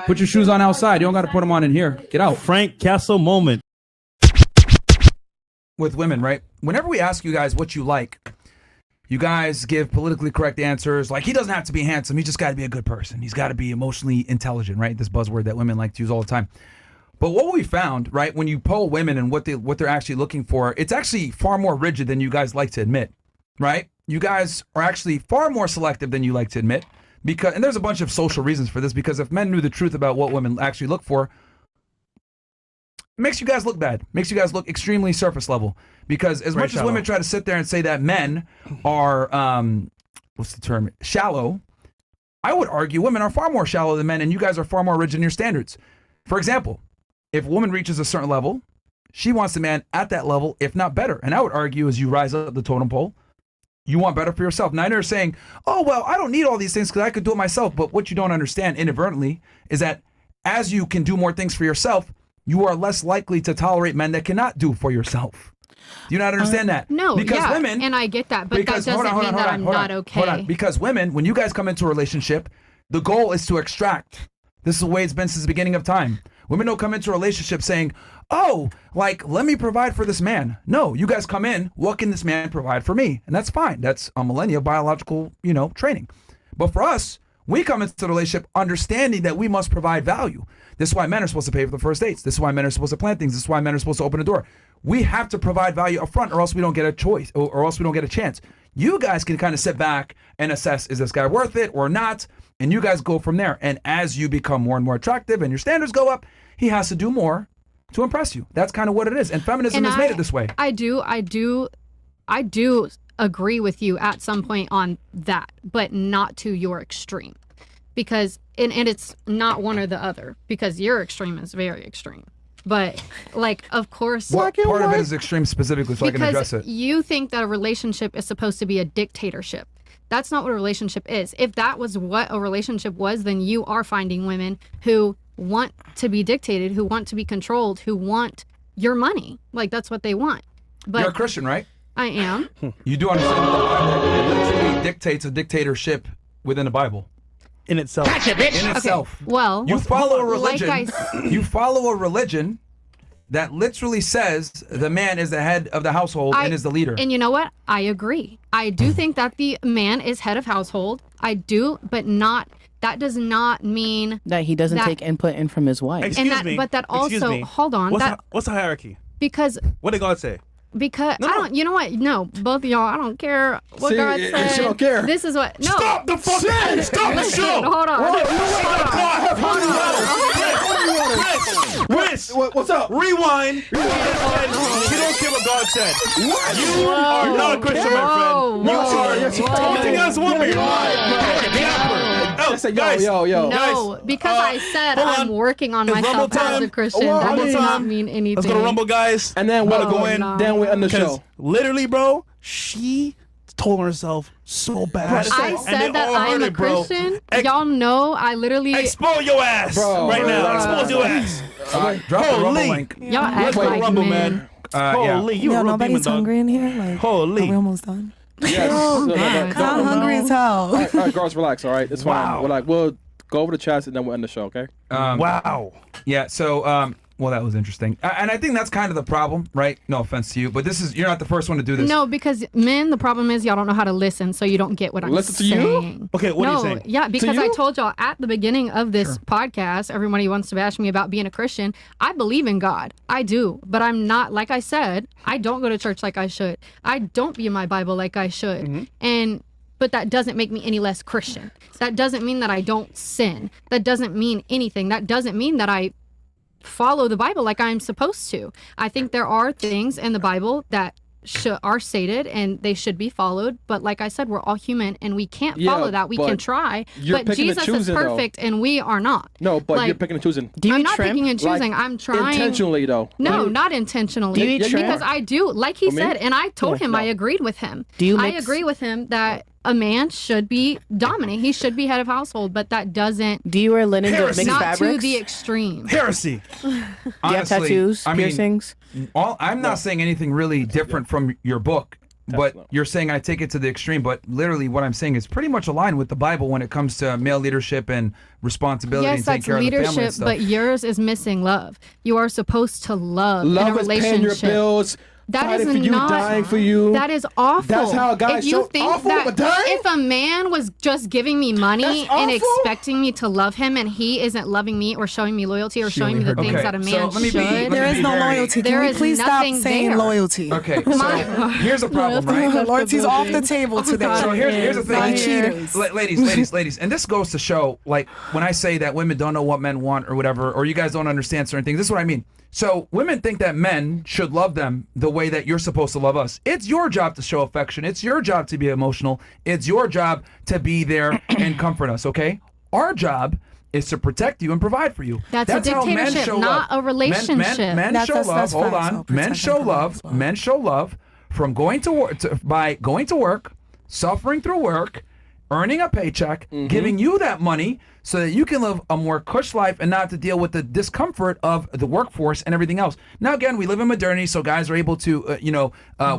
Put your shoes on outside. You don't got to put them on in here. Get out. Frank Castle moment. With women, right? Whenever we ask you guys what you like, you guys give politically correct answers. Like, he doesn't have to be handsome. He just got to be a good person. He's got to be emotionally intelligent, right? This buzzword that women like to use all the time. But what we found, right, when you poll women and what they're actually looking for, it's actually far more rigid than you guys like to admit, right? You guys are actually far more selective than you like to admit. And there's a bunch of social reasons for this, because if men knew the truth about what women actually look for, it makes you guys look bad. Makes you guys look extremely surface level. Because as much as women try to sit there and say that men are, what's the term, shallow, I would argue women are far more shallow than men, and you guys are far more rigid in your standards. For example, if a woman reaches a certain level, she wants a man at that level, if not better. And I would argue, as you rise up the totem pole, you want better for yourself. Now, you're saying, oh, well, I don't need all these things because I could do it myself. But what you don't understand inadvertently is that as you can do more things for yourself, you are less likely to tolerate men that cannot do for yourself. Do you not understand that? No, because yeah, women, and I get that, but that doesn't mean that I'm not okay. Because women, when you guys come into a relationship, the goal is to extract. This is the way it's been since the beginning of time. Women don't come into a relationship saying, oh, like, let me provide for this man. No, you guys come in, what can this man provide for me? And that's fine. That's a millennia biological, training. But for us, we come into the relationship understanding that we must provide value. This is why men are supposed to pay for the first dates. This is why men are supposed to plan things. This is why men are supposed to open a door. We have to provide value up front, or else we don't get a choice, or else we don't get a chance. You guys can kind of sit back and assess, is this guy worth it or not? And you guys go from there. And as you become more and more attractive and your standards go up, he has to do more to impress you. That's kind of what it is. And feminism has made it this way. I do agree with you at some point on that, but not to your extreme. Because, and it's not one or the other, because your extreme is very extreme. But, like, of course... What part of it is extreme specifically so I can address it? Because you think that a relationship is supposed to be a dictatorship. That's not what a relationship is. If that was what a relationship was, then you are finding women who want to be dictated, who want to be controlled, who want your money. Like, that's what they want. But you're a Christian, right? I am. You do understand that the Bible literally dictates a dictatorship within the Bible. In itself. In itself. Okay. Well, you follow a religion. Like you follow a religion that literally says the man is the head of the household and is the leader. And you know what? I agree. I do think that the man is head of household. I do, but not. That does not mean that he doesn't take input in from his wife. Excuse me. But that also, hold on. What's the hierarchy? Because what did God say? Because I don't, you know what? No, both of y'all, I don't care what God said. She don't care. This is what. No. Stop the fucking. Stop the show. Hold on. Chris, what's up? Rewind. You don't care what God said. What? You are not a Christian, my friend. You are. Everything else will be. Yo. No, because I said I'm working on myself as a Christian. That does not mean anything. Let's go to Rumble, guys. And then we'll go in. Then we end the show. Literally, bro, she told herself so bad. I said that I'm a Christian. Y'all know I literally expose your ass right now. Expose your ass. Drop the Rumble link. Y'all act like Rumble, men. Holy, you a real nobody's demon, hungry in here. Like, holy, are we almost done? Yes. I'm hungry as hell. All right, girls, relax. All right, it's fine. We'll go over the chats and then we'll end the show. Okay. Wow. Yeah. So well, that was interesting, and I think that's kind of the problem, right? No offense to you, but you're not the first one to do this. No, because men, the problem is y'all don't know how to listen, so you don't get what I'm saying. Listen to you? Okay, what are you saying? Yeah, because I told y'all at the beginning of this podcast, everybody wants to bash me about being a Christian. I believe in God. I do, but I'm not, like I said, I don't go to church like I should. I don't be in my Bible like I should. But that doesn't make me any less Christian. That doesn't mean that I don't sin. That doesn't mean anything. That doesn't mean that I follow the Bible like I'm supposed to. I think there are things in the Bible that are stated and they should be followed, but like I said, we're all human and we can't follow that. We can try, but Jesus is perfect and we are not. No, but you're picking and choosing. I'm not picking and choosing. I'm trying. Intentionally, though. No, not intentionally. Do you trim? Because I do, like he said, and I told him I agreed with him. I agree with him that a man should be dominant. He should be head of household, but that doesn't. Do you wear linen with mixed not fabrics? to the extreme. Heresy. Do you have tattoos, piercings? I'm not saying anything really different from your book. but no. you're saying I take it to the extreme. But literally, what I'm saying is pretty much aligned with the Bible when it comes to male leadership and responsibility and Yes, taking that's care of the family leadership, and stuff. but yours is missing love. You are supposed to love in a Love is paying your relationship. bills, That fighting is for you, not. dying for you. That is awful. That's how a guy If you show think awful, that but dying? if a man was just giving me money That's and awful? expecting me to love him, and he isn't loving me or showing me loyalty or showing me the heard things me. that a Okay, man so let me be- should, let me There is be no very- loyalty. There Can we is please stop nothing saying there. loyalty? Okay, so here's a problem, right? Loyalty's off the table today. God. So here's the thing, Not cheaters. ladies, and this goes to show, like, when I say that women don't know what men want or whatever, or you guys don't understand certain things, this is what I mean. So women think that men should love them the way that you're supposed to love us. It's your job to show affection. It's your job to be emotional. It's your job to be there and comfort us, okay? Our job is to protect you and provide for you. That's a how men dictatorship, show not love. a relationship. Men That's- show that's love. Hold facts. on. I'll Men protect show and provide love. as well. Men show love from going to work by going to work, suffering through work, earning a paycheck, giving you that money so that you can live a more cush life and not have to deal with the discomfort of the workforce and everything else. Now, again, we live in modernity, so guys are able to,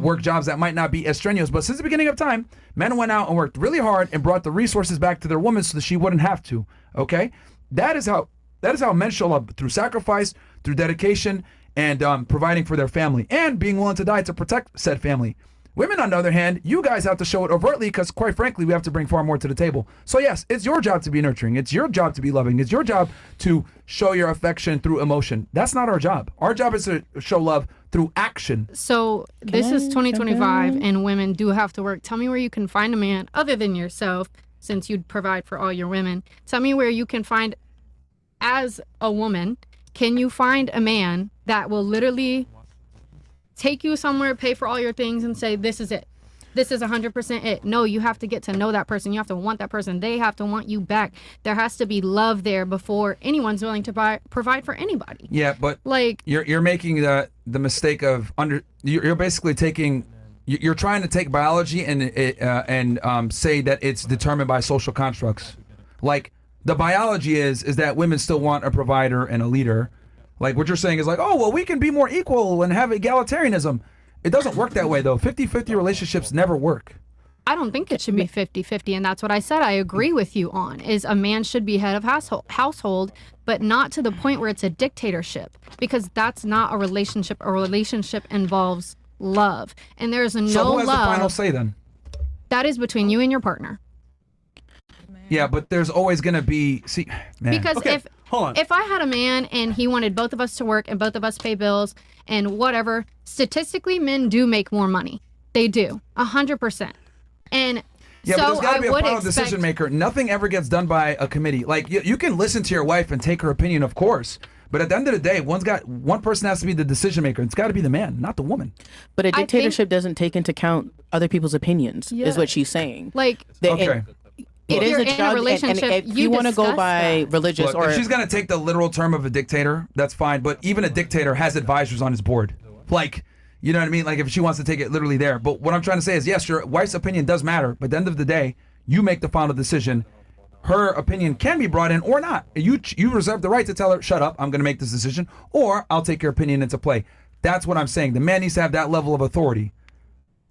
work jobs that might not be as strenuous. But since the beginning of time, men went out and worked really hard and brought the resources back to their woman so that she wouldn't have to. Okay, that is how men show love, through sacrifice, through dedication, and providing for their family and being willing to die to protect said family. Women, on the other hand, you guys have to show it overtly because, quite frankly, we have to bring far more to the table. So, yes, it's your job to be nurturing. It's your job to be loving. It's your job to show your affection through emotion. That's not our job. Our job is to show love through action. So this is 2025, and women do have to work. Tell me where you can find a man other than yourself, since you'd provide for all your women. Tell me where you can find, as a woman, can you find a man that will literally take you somewhere, pay for all your things, and say, this is it. This is 100% it. No, you have to get to know that person. You have to want that person. They have to want you back. There has to be love there before anyone's willing to provide for anybody. Yeah, but Like, you're making the mistake of you're basically taking. You're trying to take biology and say that it's determined by social constructs. Like, the biology is that women still want a provider and a leader. Like, what you're saying is like, oh, well, we can be more equal and have egalitarianism. It doesn't work that way, though. 50-50 relationships never work. I don't think it should be 50-50, and that's what I said I agree with you on, is a man should be head of household, but not to the point where it's a dictatorship, because that's not a relationship. A relationship involves love, and there's no So who has love. the final say then? That is between you and your partner. Yeah, but there's always going to be... man. Because Okay, hold on. if I had a man and he wanted both of us to work and both of us pay bills and whatever, statistically, men do make more money. They do, 100%. And Yeah, so but there's got I to be a would final expect, decision maker. Nothing ever gets done by a committee. Like, you can listen to your wife and take her opinion, of course. But at the end of the day, one person has to be the decision maker. It's got to be the man, not the woman. But a I think- dictatorship doesn't take into account other people's opinions, Yeah. is what she's saying. like, Okay. If It is you're a in a job, relationship, and if you you want to go discuss by that. religious Look, or if she's going to take the literal term of a dictator, that's fine. But even a dictator has advisors on his board. Like, you know what I mean? Like, if she wants to take it literally there. But what I'm trying to say is, yes, your wife's opinion does matter. But at the end of the day, you make the final decision. Her opinion can be brought in or not. You reserve the right to tell her, shut up, I'm going to make this decision. Or I'll take your opinion into play. That's what I'm saying. The man needs to have that level of authority.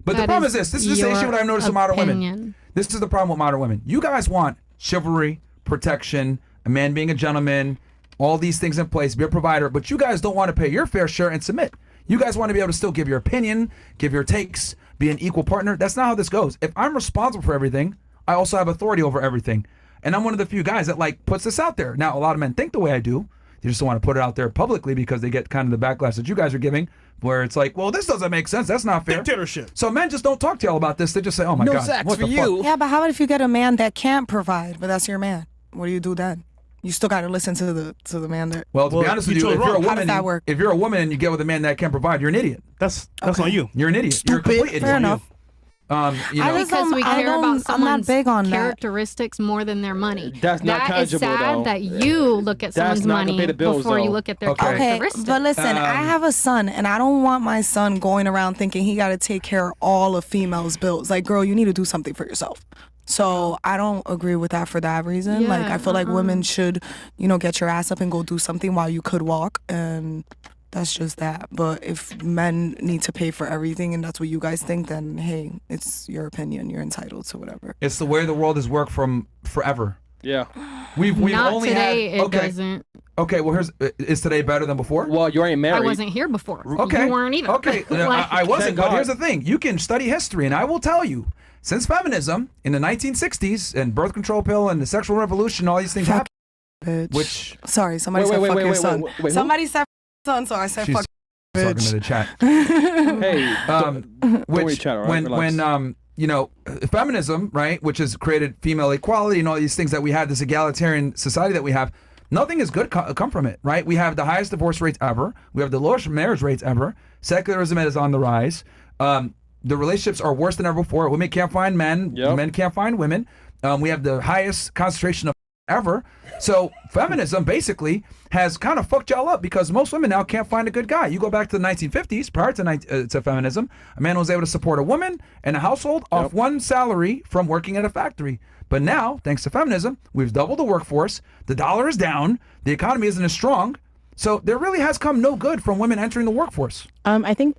But the That problem is is this. This is the same your shit what I've noticed with modern women. opinion. This is the problem with modern women. You guys want chivalry, protection, a man being a gentleman, all these things in place, be a provider, but you guys don't want to pay your fair share and submit. You guys want to be able to still give your opinion, give your takes, be an equal partner. That's not how this goes. If I'm responsible for everything, I also have authority over everything. And I'm one of the few guys that like puts this out there. Now, a lot of men think the way I do. They just don't want to put it out there publicly because they get kind of the backlash that you guys are giving, where it's like, well, this doesn't make sense. That's not fair. Dictatorship. So men just don't talk to y'all about this. They just say, oh my God, what the fuck? Yeah, but how about if you get a man that can't provide, but that's your man? What do you do then? You still got to listen to the man that. Well, to be Well, honest you with you, chose if you're a wrong. How woman, does that work? if you're a woman and you get with a man that can't provide, you're an idiot. That's on you. You're an idiot. You're a complete idiot. Fair enough. You I know, just Because we I care don't- about I'm not someone's big on that. characteristics more than their money. That's not That is tangible, sad though. that you look at That's someone's not gonna money pay the bills, before you though. look at their Okay. Okay, characteristics. but listen, I have a son, and I don't want my son going around thinking he got to take care of all of females' bills. Like, girl, you need to do something for yourself. So I don't agree with that for that reason. Like, Yeah, I feel like women should, get your ass up and go do something while you could walk, and That's just that. But if men need to pay for everything and that's what you guys think, then hey, it's your opinion. You're entitled to whatever. It's the way the world has worked from forever. Yeah. We've Not only today. had It okay. doesn't. Okay, well is today better than before? Well, you ain't married. I wasn't here before. Okay. You weren't either. Okay. Like- I wasn't, Thank but God. here's the thing. You can study history, and I will tell you, since feminism in the 1960s and birth control pill and the sexual revolution, all these things Fuck happened. Bitch. Which Sorry, somebody Wait, said wait, fuck wait, your wait, son. wait, wait, who? Somebody said son, so I said she's fuck talking bitch. to the chat. Hey, don't worry, Which chat, all right? Relax. when you know, feminism, right, which has created female equality and all these things that we have, this egalitarian society that we have, nothing is good come from it, right? We have the highest divorce rates ever. We have the lowest marriage rates ever. Secularism is on the rise. The relationships are worse than ever before. Women can't find men. Yep. Men can't find women. We have the highest concentration of ever. So feminism basically has kind of fucked y'all up because most women now can't find a good guy. You go back to the 1950s, prior to feminism, a man was able to support a woman and a household off one salary from working at a factory. But now, thanks to feminism, we've doubled the workforce. The dollar is down. The economy isn't as strong. So there really has come no good from women entering the workforce. I think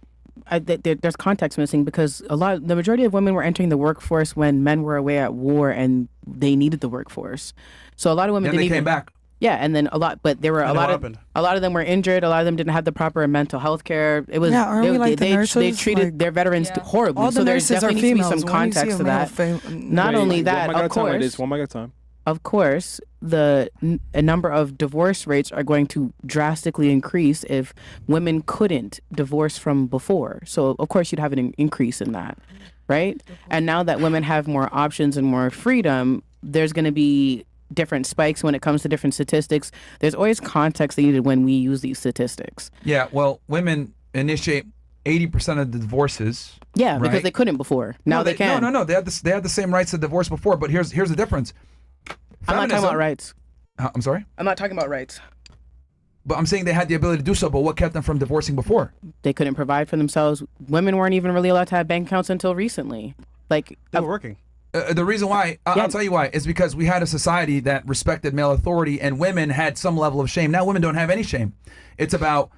there's context missing because the majority of women were entering the workforce when men were away at war and they needed the workforce. So a lot of women Then didn't they even came back. Yeah, and then but there were a And lot what of happened? them were injured. A lot of them didn't have the proper mental health care. It was Yeah, aren't we like the they nurses? treated Like, their veterans horribly. All the so there's nurses are definitely needs to females. be some When you see context a to male that. Not Wait, only one that, mic at a of time, course, ladies. One mic at a time. of course, a number of divorce rates are going to drastically increase if women couldn't divorce from before. So, of course, you'd have an increase in that, right? And now that women have more options and more freedom, there's going to be different spikes when it comes to different statistics. There's always context needed when we use these statistics. Yeah, well, women initiate 80% of the divorces. Yeah, right? because they couldn't before. Now No, they can. No. They had the same rights to divorce before, but here's the difference. I'm not talking about rights. I'm sorry? I'm not talking about rights. But I'm saying they had the ability to do so, but what kept them from divorcing before? They couldn't provide for themselves. Women weren't even really allowed to have bank accounts until recently. Like, They were working. The reason why, I'll tell you why, is because we had a society that respected male authority and women had some level of shame. Now women don't have any shame. It's about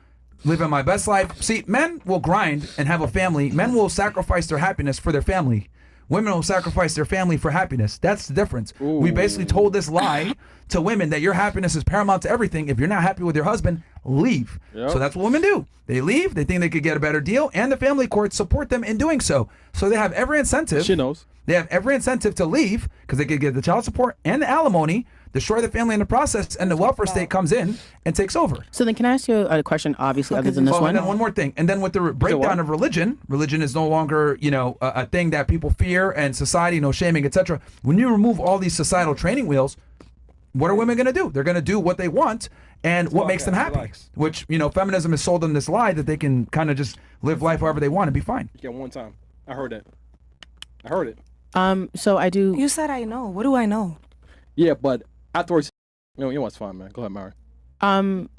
living my best life. See, men will grind and have a family. Men will sacrifice their happiness for their family. Women will sacrifice their family for happiness. That's the difference. We basically told this lie to women that your happiness is paramount to everything. If you're not happy with your husband, leave. Yep. So that's what women do. They leave. They think they could get a better deal, and the family courts support them in doing so. So they have every incentive. She knows. They have every incentive to leave because they could get the child support and the alimony, destroy the family in the process, and the welfare state comes in and takes over. so then can I ask you a question, obviously, other than this Oh, one? and then one more thing. And then with the breakdown of religion is no longer, a thing that people fear and society, no shaming, etc. When you remove all these societal training wheels, what are women going to do? They're going to do what they want and what makes them happy. Relax. Which, feminism has sold them this lie that they can kind of just live life however they want and be fine. Yeah, one time. I heard that. I heard it. So I do. You said I know. What do I know? Yeah, but afterwards, you know what's fine, man. Go ahead, Mary.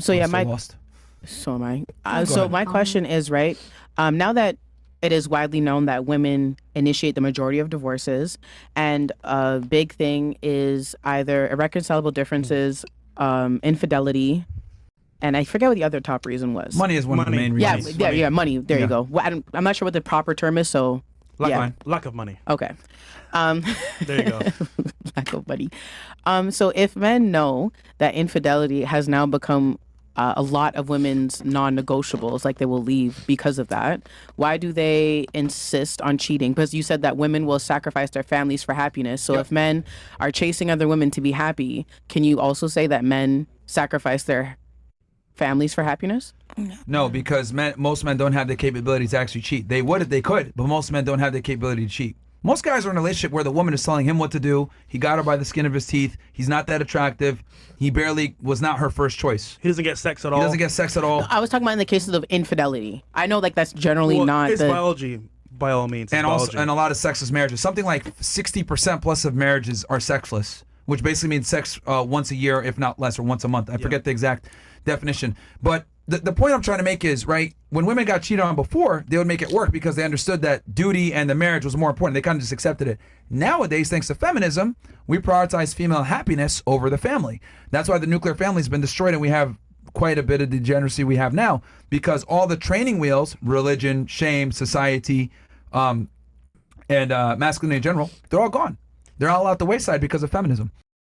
So yeah, I'm so my lost. so am I. go So ahead. my question is right. Now that it is widely known that women initiate the majority of divorces, and a big thing is either irreconcilable differences, infidelity, and I forget what the other top reason was. Money is one of the Money. main Yeah, reasons. yeah, money. There Yeah. you go. Well, I'm not sure what the proper term is, so yeah. Lack of money. Okay. There you go. Lack of money. So if men know that infidelity has now become a lot of women's non-negotiables, like they will leave because of that, why do they insist on cheating? Because you said that women will sacrifice their families for happiness. So if men are chasing other women to be happy, can you also say that men sacrifice their families for happiness? No, because most men don't have the capability to actually cheat. They would if they could, but most men don't have the capability to cheat. Most guys are in a relationship where the woman is telling him what to do. He got her by the skin of his teeth. He's not that attractive. He barely was not her first choice. He doesn't get sex at all. He doesn't get sex at all. I was talking about in the cases of infidelity. I know like that's generally Well, not it's the... biology, by all means. It's And also, biology. and a lot of sexless marriages. Something like 60% plus of marriages are sexless, which basically means sex once a year, if not less, or once a month. I forget the exact definition. But the point I'm trying to make is, right, when women got cheated on before, they would make it work because they understood that duty and the marriage was more important. They kind of just accepted it. Nowadays, thanks to feminism, we prioritize female happiness over the family. That's why the nuclear family's been destroyed and we have quite a bit of degeneracy we have now, because all the training wheels, religion, shame, society, and masculinity in general, they're all gone. They're all out the wayside because of feminism.